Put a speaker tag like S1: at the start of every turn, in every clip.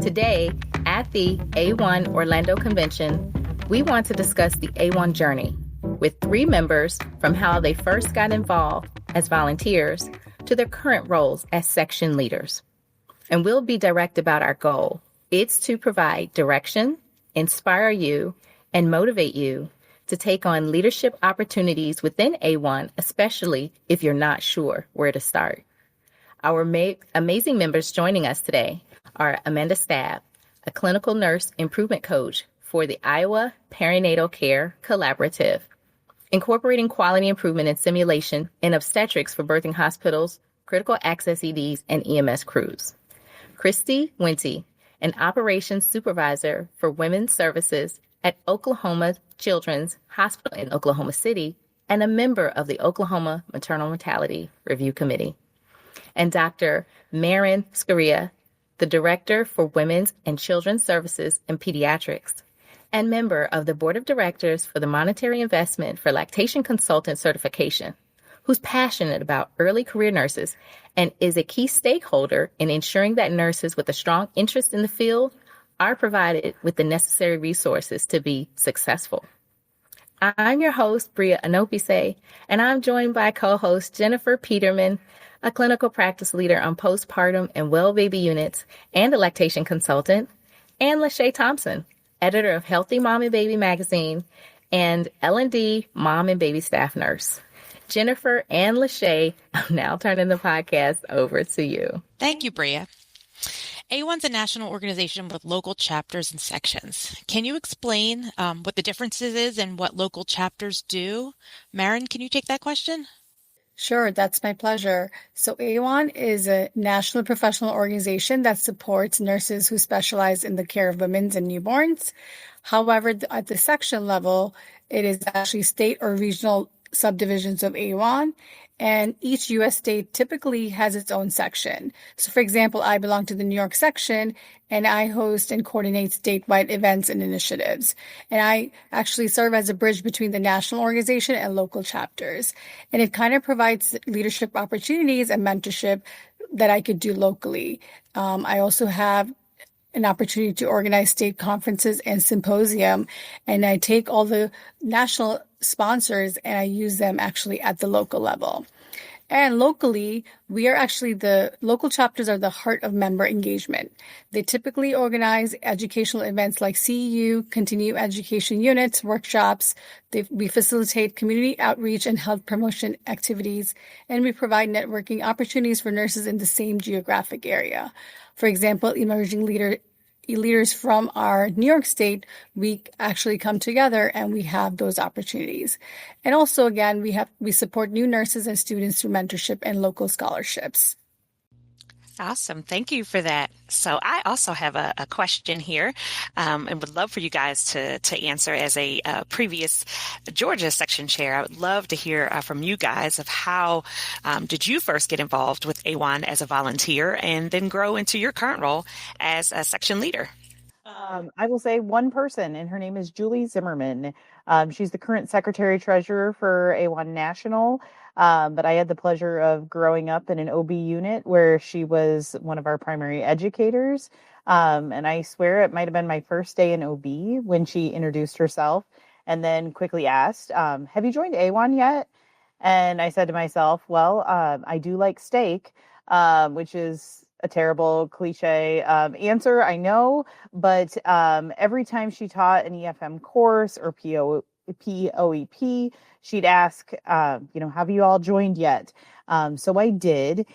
S1: Today, at the AWHONN Orlando Convention, we want to discuss the AWHONN journey with 3 members from how they first got involved as volunteers to their current roles as section leaders. And we'll be direct about our goal. It's to provide direction, inspire you, and motivate you to take on leadership opportunities within AWHONN, especially if you're not sure where to start. Our amazing members joining us today are Amanda Stabb, a clinical nurse improvement coach for the Iowa Perinatal Care Collaborative, incorporating quality improvement in simulation and obstetrics for birthing hospitals, critical access EDs, and EMS crews. Christy Winty, an operations supervisor for women's services at Oklahoma Children's Hospital in Oklahoma City and a member of the Oklahoma Maternal Mortality Review Committee. And Dr. Maren Scaria, the Director for Women's and Children's Services and Pediatrics, and member of the Board of Directors for the Monetary Investment for Lactation Consultant Certification, who's passionate about early career nurses and is a key stakeholder in ensuring that nurses with a strong interest in the field are provided with the necessary resources to be successful. I'm your host, Bria Anopise, and I'm joined by co-host Jennifer Peterman, a clinical practice leader on postpartum and well baby units and a lactation consultant, and Lachey Thompson, editor of Healthy Mom and Baby magazine and L&D mom and baby staff nurse. Jennifer and Lachey, I'm now turning the podcast over to you.
S2: Thank you, Bria. AWHONN's a national organization with local chapters and sections. Can you explain what the differences is and what local chapters do? Maren, can you take that question?
S3: Sure, that's my pleasure. So AWHONN is a national professional organization that supports nurses who specialize in the care of women and newborns. However, at the section level, it is actually state or regional subdivisions of AWHONN, and each U.S. state typically has its own section. So, for example, I belong to the New York section, and I host and coordinate statewide events and initiatives. And I actually serve as a bridge between the national organization and local chapters. And it kind of provides leadership opportunities and mentorship that I could do locally. I also have an opportunity to organize state conferences and symposium, and I take all the national sponsors and I use them actually at the local level. And locally, the local chapters are the heart of member engagement. They typically organize educational events like CEU, continuing education units, workshops. We facilitate community outreach and health promotion activities, and we provide networking opportunities for nurses in the same geographic area. For example, emerging leaders from our New York state, we actually come together and we have those opportunities. And also, again, we support new nurses and students through mentorship and local scholarships.
S2: Awesome. Thank you for that. So I also have a question here and would love for you guys to answer as a previous Georgia section chair. I would love to hear from you guys of how did you first get involved with AWHONN as a volunteer and then grow into your current role as a section leader?
S4: I will say one person, and her name is Julie Zimmerman. She's the current secretary treasurer for AWHONN National. But I had the pleasure of growing up in an OB unit where she was one of our primary educators. And I swear it might have been my first day in OB when she introduced herself and then quickly asked, have you joined AWHONN yet? And I said to myself, well, I do like steak, which is a terrible cliche answer, I know. But every time she taught an EFM course or POEP, she'd ask, have you all joined yet? So I did.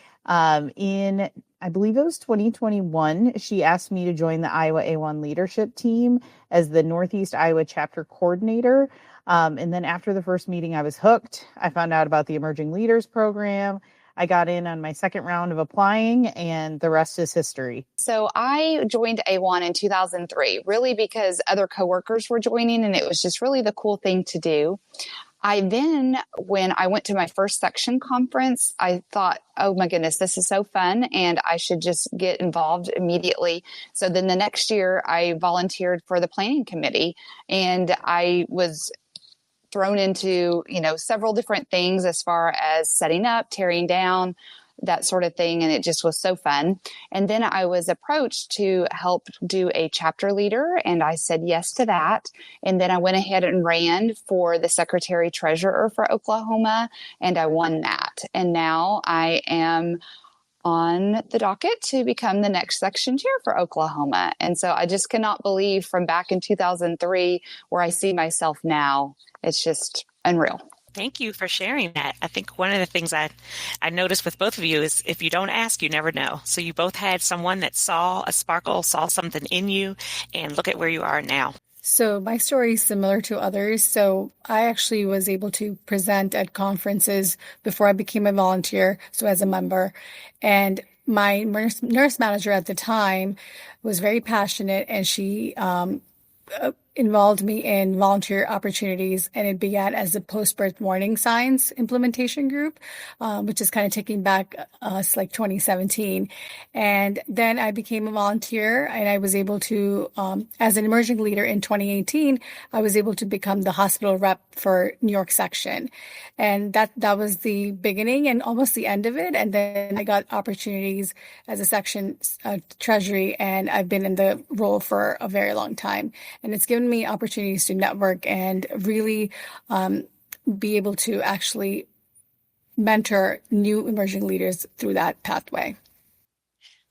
S4: In, I believe it was 2021, she asked me to join the Iowa AWHONN leadership team as the Northeast Iowa chapter coordinator. And then after the first meeting, I was hooked. I found out about the Emerging Leaders program. I got in on my second round of applying, and the rest is history.
S5: So I joined AWHONN in 2003, really because other coworkers were joining, and it was just really the cool thing to do. When I went to my first section conference, I thought, oh my goodness, this is so fun, and I should just get involved immediately. So then the next year, I volunteered for the planning committee, and I was thrown into, several different things as far as setting up, tearing down, that sort of thing. And it just was so fun. And then I was approached to help do a chapter leader, and I said yes to that. And then I went ahead and ran for the secretary treasurer for Oklahoma, and I won that. And now I am on the docket to become the next section chair for Oklahoma. And so I just cannot believe from back in 2003 where I see myself now. It's just unreal.
S2: Thank you for sharing that. I think one of the things I noticed with both of you is if you don't ask, you never know. So you both had someone that saw a sparkle, saw something in you, and look at where you are now.
S3: So my story is similar to others. So I actually was able to present at conferences before I became a volunteer, so as a member. And my nurse manager at the time was very passionate, and she involved me in volunteer opportunities, and it began as a post-birth warning signs implementation group, which is kind of taking back us like 2017. And then I became a volunteer, and I was able to, as an emerging leader in 2018, I was able to become the hospital rep for New York section. And that was the beginning and almost the end of it. And then I got opportunities as a section treasury, and I've been in the role for a very long time. And it's given me opportunities to network and really be able to actually mentor new emerging leaders through that pathway.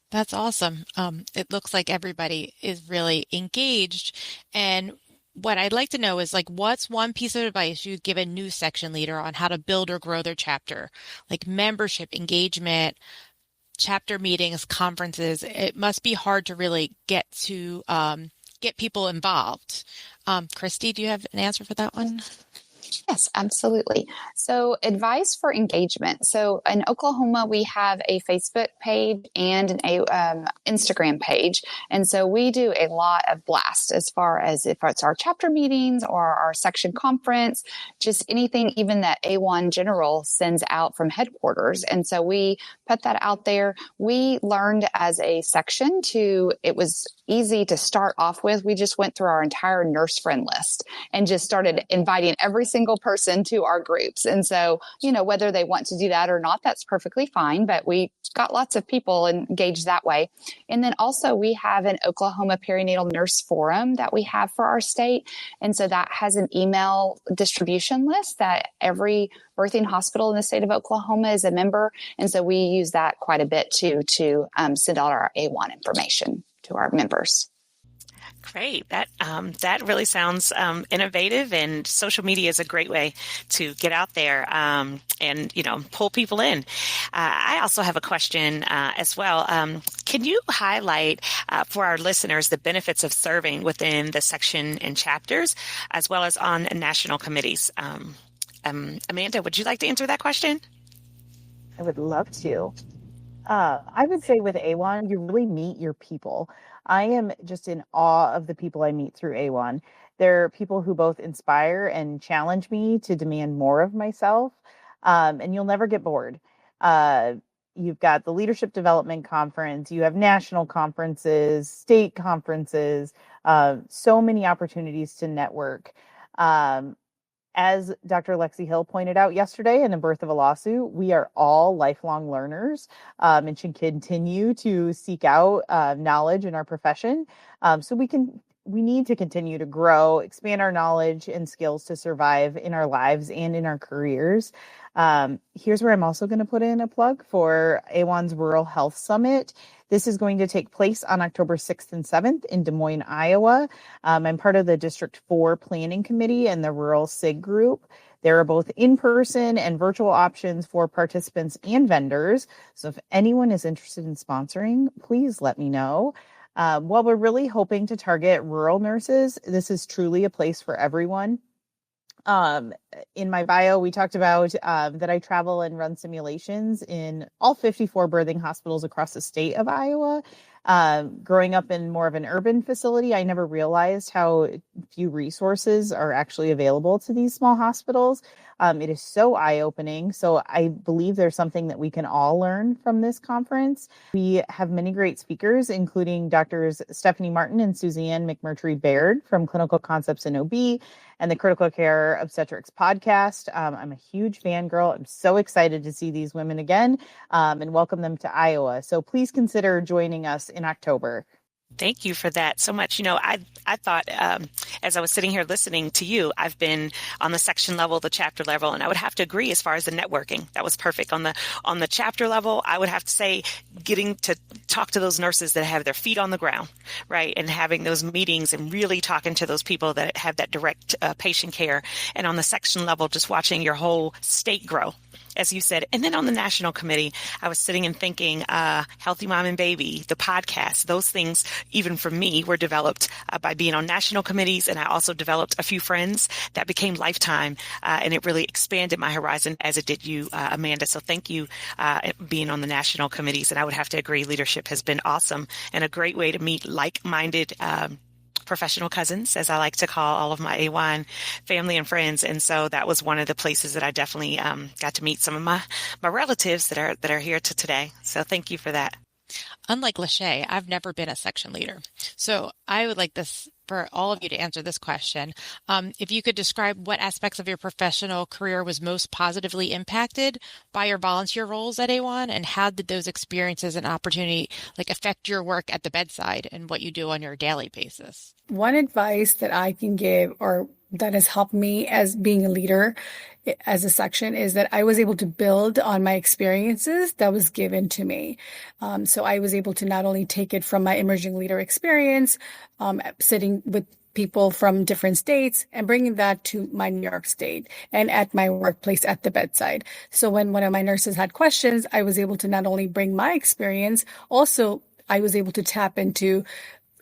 S6: That's awesome. It looks like everybody is really engaged. And what I'd like to know is, like, what's one piece of advice you'd give a new section leader on how to build or grow their chapter? Like membership, engagement, chapter meetings, conferences. It must be hard to really get people involved. Christy, do you have an answer for that one?
S5: Yes, absolutely. So advice for engagement. So in Oklahoma, we have a Facebook page and an Instagram page. And so we do a lot of blasts as far as if it's our chapter meetings or our section conference, just anything even that AWHONN General sends out from headquarters. And so we put that out there. We learned as a section it was easy to start off with. We just went through our entire nurse friend list and just started inviting every single person to our groups. And so, whether they want to do that or not, that's perfectly fine. But we got lots of people engaged that way. And then also we have an Oklahoma Perinatal Nurse Forum that we have for our state. And so that has an email distribution list that every birthing hospital in the state of Oklahoma is a member. And so we use that quite a bit to send out our AWHONN information to our members.
S2: Great. That really sounds innovative, and social media is a great way to get out there and pull people in. I also have a question as well. Can you highlight for our listeners the benefits of serving within the section and chapters, as well as on national committees? Amanda, would you like to answer that question?
S4: I would love to. I would say with AWHONN, you really meet your people. I am just in awe of the people I meet through AWHONN. They're people who both inspire and challenge me to demand more of myself, and you'll never get bored. You've got the Leadership Development Conference, you have national conferences, state conferences, so many opportunities to network. As Dr. Lexi Hill pointed out yesterday in The Birth of a Lawsuit, we are all lifelong learners and should continue to seek out knowledge in our profession. So we need to continue to grow, expand our knowledge and skills to survive in our lives and in our careers. Here's where I'm also going to put in a plug for AWHONN's Rural Health Summit. This is going to take place on October 6th and 7th in Des Moines, Iowa. I'm part of the District 4 Planning Committee and the Rural SIG group. There are both in-person and virtual options for participants and vendors. So if anyone is interested in sponsoring, please let me know. While we're really hoping to target rural nurses, this is truly a place for everyone. In my bio, we talked about that I travel and run simulations in all 54 birthing hospitals across the state of Iowa. Growing up in more of an urban facility, I never realized how few resources are actually available to these small hospitals. It is so eye-opening. So I believe there's something that we can all learn from this conference. We have many great speakers, including Doctors Stephanie Martin and Suzanne McMurtry Baird from Clinical Concepts in OB and the Critical Care Obstetrics podcast. I'm a huge fangirl. I'm so excited to see these women again and welcome them to Iowa. So please consider joining us in October.
S2: Thank you for that so much. I thought as I was sitting here listening to you, I've been on the section level, the chapter level, and I would have to agree as far as the networking. That was perfect. On the chapter level, I would have to say getting to talk to those nurses that have their feet on the ground, right? And having those meetings and really talking to those people that have that direct patient care. And on the section level, just watching your whole state grow, as you said. And then on the national committee, I was sitting and thinking, Healthy Mom and Baby, the podcast, those things, even for me, were developed by being on national committees. And I also developed a few friends that became lifetime. And it really expanded my horizon as it did you, Amanda. So thank you being on the national committees. And I would have to agree, leadership has been awesome and a great way to meet like-minded professional cousins, as I like to call all of my AWHONN family and friends. And so that was one of the places that I definitely got to meet some of my relatives that are here today. So thank you for that.
S6: Unlike Lachey, I've never been a section leader. So I would like this for all of you to answer this question. If you could describe what aspects of your professional career was most positively impacted by your volunteer roles at AWHONN, and how did those experiences and opportunity affect your work at the bedside and what you do on your daily basis?
S3: One advice that I can give, or that has helped me as being a leader as a section, is that I was able to build on my experiences that was given to me. So I was able to not only take it from my emerging leader experience, sitting with people from different states and bringing that to my New York state and at my workplace at the bedside. So when one of my nurses had questions, I was able to not only bring my experience, also I was able to tap into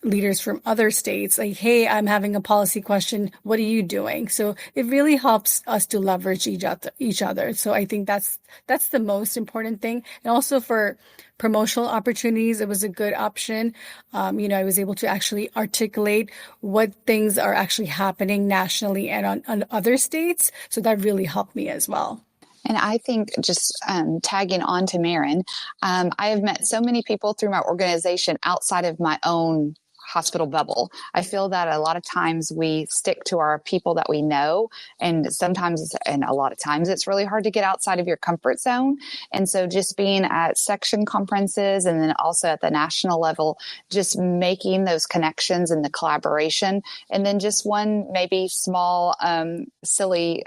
S3: leaders from other states, like, hey, I'm having a policy question. What are you doing? So it really helps us to leverage each other. So I think that's the most important thing. And also for promotional opportunities, it was a good option. I was able to actually articulate what things are actually happening nationally and on other states. So that really helped me as well.
S5: And I think just tagging on to Marin, I have met so many people through my organization outside of my own hospital bubble. I feel that a lot of times we stick to our people that we know, and a lot of times it's really hard to get outside of your comfort zone. And so just being at section conferences and then also at the national level, just making those connections and the collaboration. And then just one maybe small, silly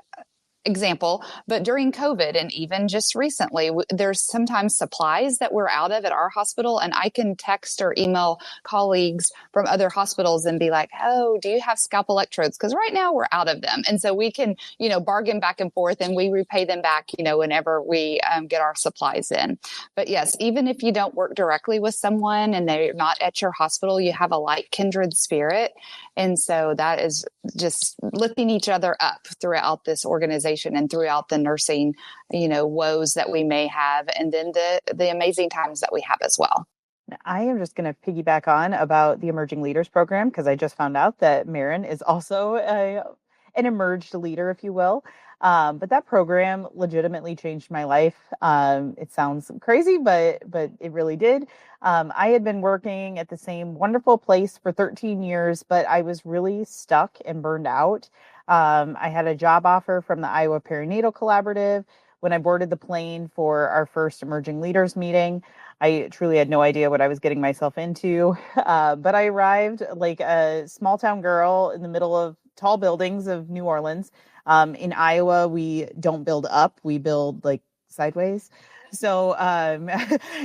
S5: example, but during COVID and even just recently, there's sometimes supplies that we're out of at our hospital, and I can text or email colleagues from other hospitals and be like, oh, do you have scalp electrodes? Because right now we're out of them. And so we can, bargain back and forth, and we repay them back, whenever we get our supplies in. But yes, even if you don't work directly with someone and they're not at your hospital, you have a like kindred spirit. And so that is just lifting each other up throughout this organization and throughout the nursing, woes that we may have, and then the amazing times that we have as well.
S4: I am just going to piggyback on about the Emerging Leaders Program, because I just found out that Marin is also an emerged leader, if you will. But that program legitimately changed my life. It sounds crazy, but it really did. I had been working at the same wonderful place for 13 years, but I was really stuck and burned out. I had a job offer from the Iowa Perinatal Collaborative. When I boarded the plane for our first Emerging Leaders meeting, I truly had no idea what I was getting myself into. But I arrived like a small town girl in the middle of tall buildings of New Orleans. In Iowa, we don't build up, we build like sideways. So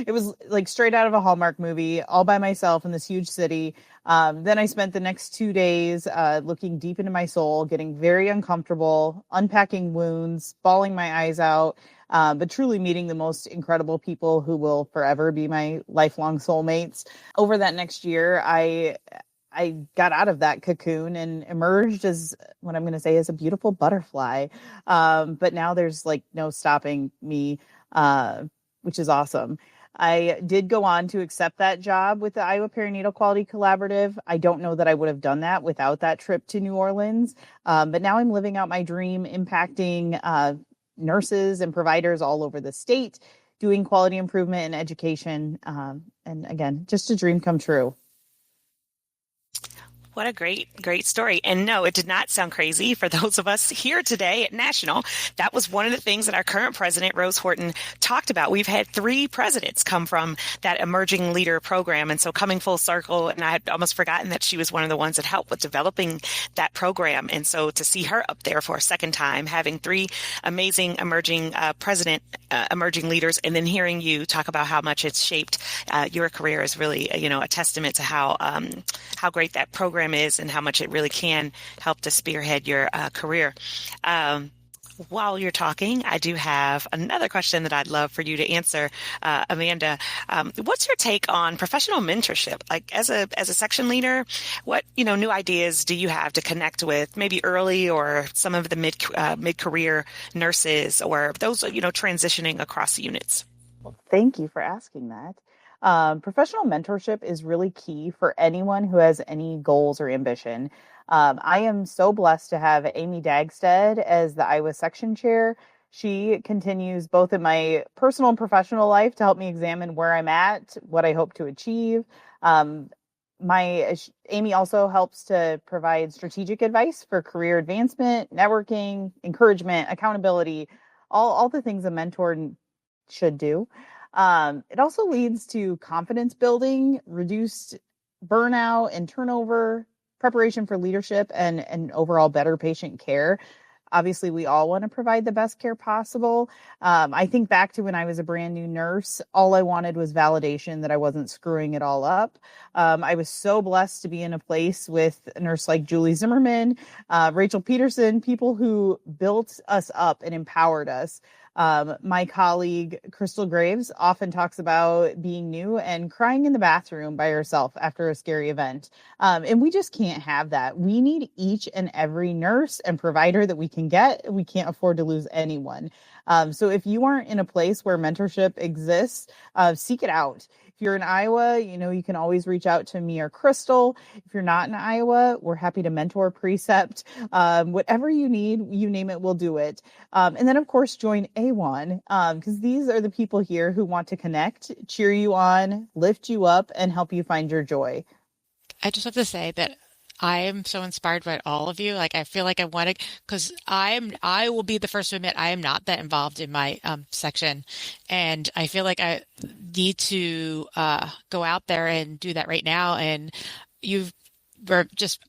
S4: it was like straight out of a Hallmark movie, all by myself in this huge city. Then I spent the next 2 days looking deep into my soul, getting very uncomfortable, unpacking wounds, bawling my eyes out, but truly meeting the most incredible people who will forever be my lifelong soulmates. Over that next year, I got out of that cocoon and emerged as what I'm going to say is a beautiful butterfly. But now there's like no stopping me, which is awesome. I did go on to accept that job with the Iowa Perinatal Quality Collaborative. I don't know that I would have done that without that trip to New Orleans. But now I'm living out my dream, impacting nurses and providers all over the state, doing quality improvement and education. And again, just a dream come true.
S2: What a great story. And no, it did not sound crazy for those of us here today at National. That was one of the things that our current president, Rose Horton, talked about. We've had 3 presidents come from that emerging leader program. And so coming full circle, and I had almost forgotten that she was one of the ones that helped with developing that program. And so to see her up there for a second time, having 3 amazing emerging emerging leaders, and then hearing you talk about how much it's shaped your career is really, a testament to how great that program is and how much it really can help to spearhead your career. While you're talking, I do have another question that I'd love for you to answer, Amanda. What's your take on professional mentorship? Like as a section leader, what new ideas do you have to connect with maybe early or some of the mid-career nurses or those transitioning across units?
S4: Well, thank you for asking that. Professional mentorship is really key for anyone who has any goals or ambition. I am so blessed to have Amy Dagstead as the Iowa section chair. She continues both in my personal and professional life to help me examine where I'm at, what I hope to achieve. Amy also helps to provide strategic advice for career advancement, networking, encouragement, accountability, all the things a mentor should do. It also leads to confidence building, reduced burnout and turnover, preparation for leadership, and overall better patient care. Obviously, we all want to provide the best care possible. I think back to when I was a brand new nurse, all I wanted was validation that I wasn't screwing it all up. I was so blessed to be in a place with a nurse like Julie Zimmerman, Rachel Peterson, people who built us up and empowered us. My colleague, Crystal Graves, often talks about being new and crying in the bathroom by herself after a scary event. And we just can't have that. We need each and every nurse and provider that we can get. We can't afford to lose anyone. So if you aren't in a place where mentorship exists, seek it out. If you're in Iowa, you can always reach out to me or Crystal. If you're not in Iowa, we're happy to mentor, precept, whatever you need, you name it, we'll do it. And then, of course, join AWHONN, because these are the people here who want to connect, cheer you on, lift you up, and help you find your joy.
S6: I just have to say that I am so inspired by all of you. Like, I feel like I want to, because I will be the first to admit I am not that involved in my section. And I feel like I need to go out there and do that right now. And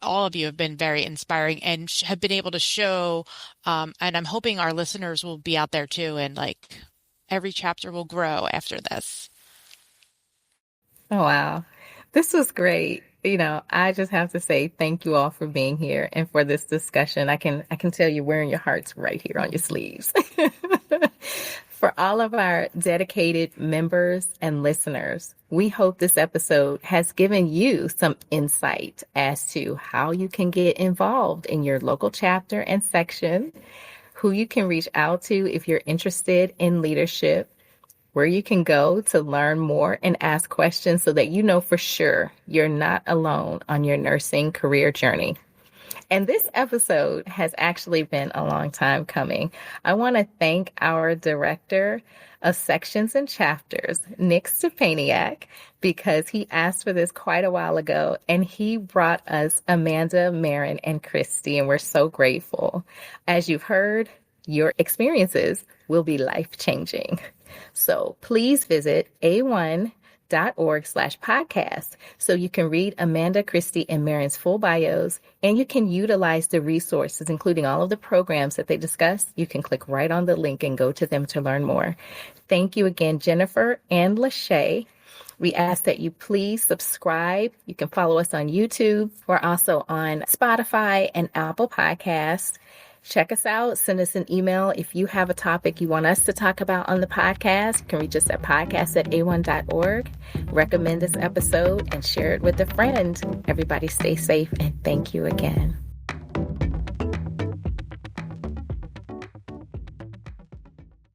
S6: all of you have been very inspiring and have been able to show, and I'm hoping our listeners will be out there too. And like every chapter will grow after this.
S1: Oh, wow. This was great. I just have to say thank you all for being here and for this discussion. I can tell you're wearing your hearts right here on your sleeves. For all of our dedicated members and listeners, we hope this episode has given you some insight as to how you can get involved in your local chapter and section, who you can reach out to if you're interested in leadership, where you can go to learn more and ask questions so that you know for sure you're not alone on your nursing career journey. And this episode has actually been a long time coming. I want to thank our director of sections and chapters, Nick Stepaniak, because he asked for this quite a while ago, and he brought us Amanda, Marin, and Christy, and we're so grateful. As you've heard, your experiences will be life-changing. So please visit awhon.org/podcast so you can read Amanda, Christy, and Marin's full bios, and you can utilize the resources, including all of the programs that they discuss. You can click right on the link and go to them to learn more. Thank you again, Jennifer and Lachey. We ask that you please subscribe. You can follow us on YouTube. We're also on Spotify and Apple Podcasts. Check us out. Send us an email if you have a topic you want us to talk about on the podcast. You can reach us at podcast@awhonn.org. Recommend this episode and share it with a friend. Everybody stay safe, and thank you again.